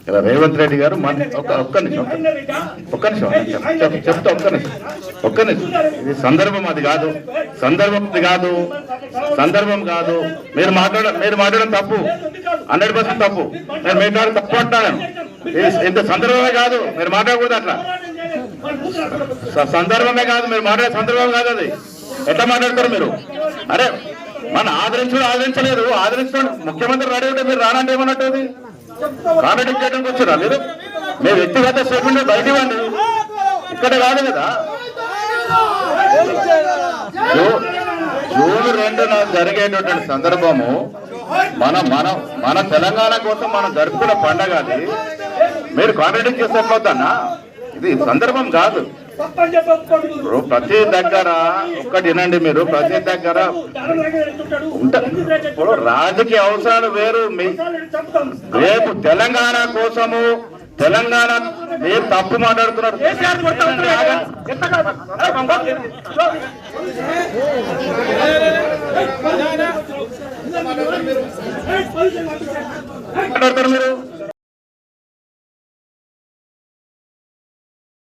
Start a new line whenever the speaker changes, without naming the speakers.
ఇలా రేవంత్ రెడ్డి గారు ఒక్క నిమిషం చెప్తా ఒక్క నిమిషం ఇది సందర్భం అది కాదు సందర్భం కాదు మీరు మాట్లాడడం తప్పు 100% తప్పు నేను మాట్లాడడం తప్పు అంటాను ఇంత సందర్భమే కాదు మీరు మాట్లాడకూడదు అట్లా సందర్భమే కాదు మీరు మాట్లాడే సందర్భం కాదు అది ఎట్లా మాట్లాడతారు మీరు అరే మన ఆదరించలేదు ఆదరించడం ముఖ్యమంత్రి రెడీ ఉంటే మీరు రానంటే ఏమన్నట్టు అది కాంట్రాక్ట్ చేయడానికి వచ్చారా మీరు మీ వ్యక్తిగత స్టేట్మెంట్ బయట ఇవ్వండి ఇక్కడ కాదు కదా జూన్ 2న జరిగేటటువంటి సందర్భము మన తెలంగాణ కోసం మనం జరుపుకున్న పండగ అది మీరు కాంట్రాక్ట్ చేసేట్లవుతానా ఇది సందర్భం కాదు ప్రతి దగ్గర ఒక్కటి వినండి మీరు ప్రతి దగ్గర ఇప్పుడు రాజకీయ అవసరాలు వేరు రేపు తెలంగాణ కోసము తెలంగాణ మీరు తప్పు మాట్లాడుతున్నారు